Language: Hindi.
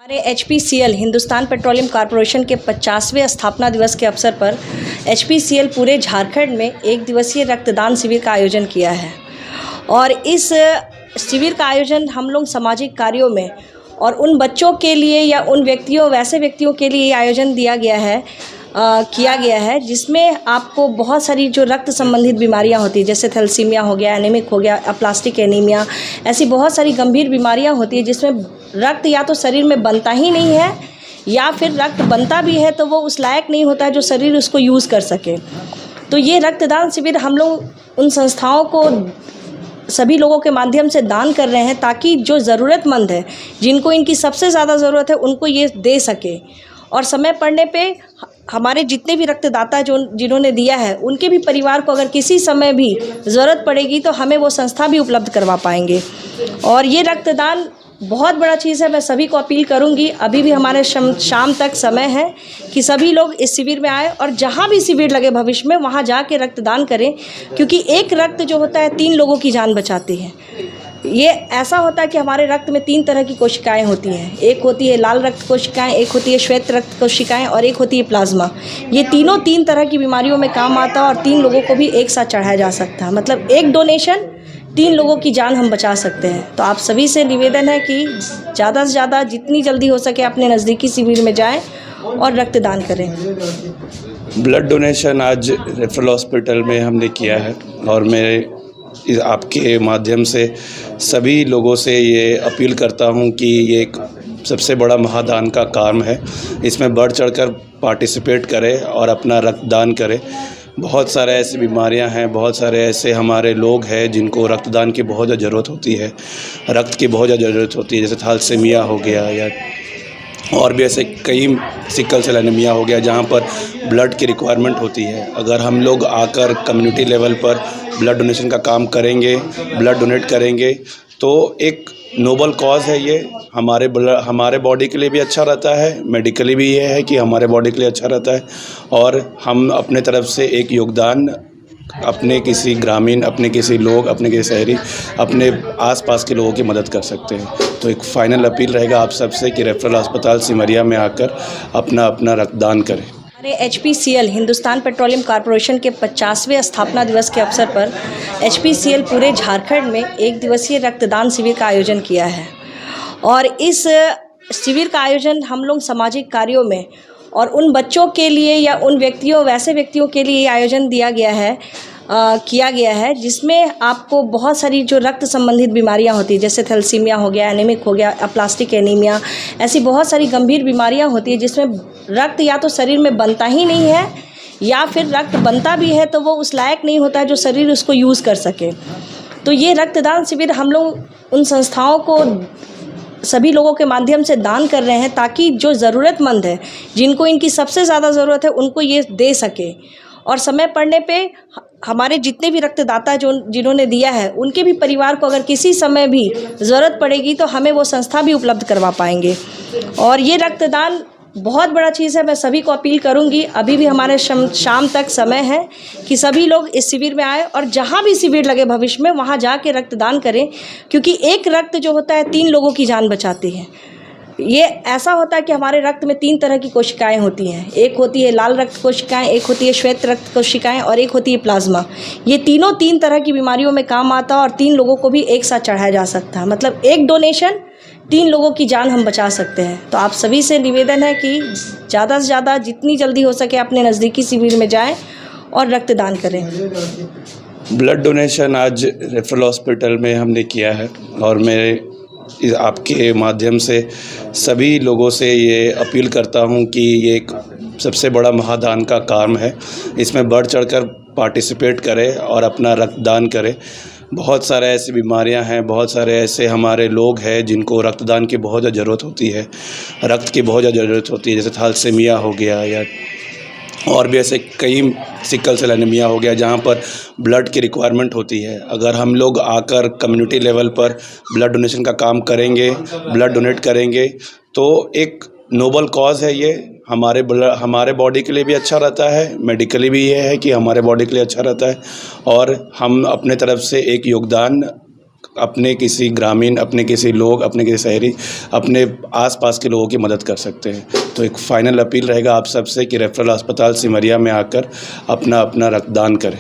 हमारे एचपीसीएल हिंदुस्तान पेट्रोलियम कॉरपोरेशन के 50वें स्थापना दिवस के अवसर पर एचपीसीएल पूरे झारखंड में एक दिवसीय रक्तदान शिविर का आयोजन किया है। और इस शिविर का आयोजन हम लोग सामाजिक कार्यों में और उन बच्चों के लिए या उन वैसे व्यक्तियों के लिए आयोजन किया गया है जिसमें आपको बहुत सारी जो रक्त संबंधित बीमारियां होती हैं, जैसे थैलेसीमिया हो गया, एनीमिक हो गया, अप्लास्टिक एनीमिया, ऐसी बहुत सारी गंभीर बीमारियां होती हैं जिसमें रक्त या तो शरीर में बनता ही नहीं है या फिर रक्त बनता भी है तो वो उस लायक नहीं होता है जो शरीर उसको यूज़ कर सके। तो ये रक्तदान शिविर हम लोग उन संस्थाओं को सभी लोगों के माध्यम से दान कर रहे हैं ताकि जो ज़रूरतमंद है, जिनको इनकी सबसे ज़्यादा ज़रूरत है, उनको ये दे सके। और समय पड़ने पे हमारे जितने भी रक्तदाता जिन्होंने दिया है उनके भी परिवार को अगर किसी समय भी ज़रूरत पड़ेगी तो हमें वो संस्था भी उपलब्ध करवा पाएंगे। और ये रक्तदान बहुत बड़ा चीज़ है। मैं सभी को अपील करूंगी, अभी भी हमारे शाम तक समय है कि सभी लोग इस शिविर में आए और जहां भी शिविर लगे भविष्य में वहां जाके रक्तदान करें, क्योंकि एक रक्त जो होता है 3 लोगों की जान बचाती है। ये ऐसा होता है कि हमारे रक्त में 3 तरह की कोशिकाएं होती हैं। एक होती है लाल रक्त कोशिकाएं, एक होती है श्वेत रक्त कोशिकाएं और एक होती है प्लाज्मा। ये तीनों 3 तरह की बीमारियों में काम आता है और 3 लोगों को भी एक साथ चढ़ाया जा सकता है। मतलब एक डोनेशन 3 लोगों की जान हम बचा सकते हैं। तो आप सभी से निवेदन है कि ज़्यादा से ज़्यादा जितनी जल्दी हो सके अपने नज़दीकी शिविर में जाएं और रक्तदान करें। ब्लड डोनेशन आज रेफरल हॉस्पिटल में हमने किया है और मैं आपके माध्यम से सभी लोगों से ये अपील करता हूँ कि ये एक सबसे बड़ा महादान का काम है। इसमें बढ़ चढ़कर पार्टिसिपेट करें और अपना रक्तदान करें। बहुत सारे ऐसी बीमारियां हैं, बहुत सारे ऐसे हमारे लोग हैं जिनको रक्तदान की बहुत ज़्यादा ज़रूरत होती है, रक्त की बहुत ज़्यादा ज़रूरत होती है, जैसे थैलेसीमिया हो गया या और भी ऐसे कई सिकल सेल एनीमिया हो गया जहाँ पर ब्लड की रिक्वायरमेंट होती है। अगर हम लोग आकर कम्युनिटी लेवल पर ब्लड डोनेशन का काम करेंगे, ब्लड डोनेट करेंगे तो एक नोबल कॉज है ये। हमारे बॉडी के लिए भी अच्छा रहता है, मेडिकली भी ये है कि हमारे बॉडी के लिए अच्छा रहता है और हम अपने तरफ से एक योगदान अपने किसी ग्रामीण, अपने किसी लोग, अपने किसी शहरी, अपने आसपास के लोगों की मदद कर सकते हैं। तो एक फाइनल अपील रहेगा आप सबसे कि रेफरल अस्पताल सिमरिया में आकर अपना रक्तदान करें। हमारे एचपीसीएल हिंदुस्तान पेट्रोलियम कॉरपोरेशन के 50वें स्थापना दिवस के अवसर पर एचपीसीएल पूरे झारखंड में एक दिवसीय रक्तदान शिविर का आयोजन किया है। और इस शिविर का आयोजन हम लोग सामाजिक कार्यों में और उन बच्चों के लिए या उन वैसे व्यक्तियों के लिए आयोजन किया गया है जिसमें आपको बहुत सारी जो रक्त संबंधित बीमारियां होती हैं, जैसे थैलेसीमिया हो गया, एनीमिक हो गया, अप्लास्टिक एनीमिया, ऐसी बहुत सारी गंभीर बीमारियां होती हैं जिसमें रक्त या तो शरीर में बनता ही नहीं है या फिर रक्त बनता भी है तो वो उस लायक नहीं होता है जो शरीर उसको यूज़ कर सके। तो ये रक्तदान शिविर हम लोग उन संस्थाओं को सभी लोगों के माध्यम से दान कर रहे हैं ताकि जो ज़रूरतमंद है, जिनको इनकी सबसे ज़्यादा ज़रूरत है, उनको ये दे सके। और समय पड़ने पे हमारे जितने भी रक्तदाता जिन्होंने दिया है उनके भी परिवार को अगर किसी समय भी ज़रूरत पड़ेगी तो हमें वो संस्था भी उपलब्ध करवा पाएंगे। और ये रक्तदान बहुत बड़ा चीज़ है। मैं सभी को अपील करूंगी, अभी भी हमारे शाम तक समय है कि सभी लोग इस शिविर में आए और जहां भी शिविर लगे भविष्य में वहां जाके रक्तदान करें, क्योंकि एक रक्त जो होता है 3 लोगों की जान बचाती है। ये ऐसा होता है कि हमारे रक्त में 3 तरह की कोशिकाएं होती हैं। एक होती है लाल रक्त कोशिकाएं, एक होती है श्वेत रक्त कोशिकाएं और एक होती है प्लाज्मा। ये तीनों 3 तरह की बीमारियों में काम आता है और 3 लोगों को भी एक साथ चढ़ाया जा सकता है। मतलब एक डोनेशन 3 लोगों की जान हम बचा सकते हैं। तो आप सभी से निवेदन है कि ज़्यादा से ज़्यादा जितनी जल्दी हो सके अपने नज़दीकी शिविर में जाएं और रक्तदान करें। ब्लड डोनेशन आज रेफरल हॉस्पिटल में हमने किया है और मैं आपके माध्यम से सभी लोगों से ये अपील करता हूँ कि ये एक सबसे बड़ा महादान का काम है। इसमें बढ़ चढ़कर पार्टिसिपेट करें और अपना रक्तदान करें। बहुत सारे ऐसी बीमारियां हैं, बहुत सारे ऐसे हमारे लोग हैं जिनको रक्तदान की बहुत ज़्यादा ज़रूरत होती है, रक्त की बहुत ज़्यादा ज़रूरत होती है, जैसे थैलेसीमिया हो गया या और भी ऐसे कई सिकल सेल एनीमिया हो गया जहाँ पर ब्लड की रिक्वायरमेंट होती है। अगर हम लोग आकर कम्युनिटी लेवल पर ब्लड डोनेशन का काम करेंगे, ब्लड डोनेट करेंगे तो एक नोबल कॉज है ये। हमारे बॉडी के लिए भी अच्छा रहता है, मेडिकली भी ये है कि हमारे बॉडी के लिए अच्छा रहता है और हम अपने तरफ से एक योगदान अपने किसी ग्रामीण, अपने किसी लोग, अपने किसी शहरी, अपने आसपास के लोगों की मदद कर सकते हैं। तो एक फाइनल अपील रहेगा आप सबसे कि रेफरल अस्पताल सिमरिया में आकर अपना रक्तदान करें।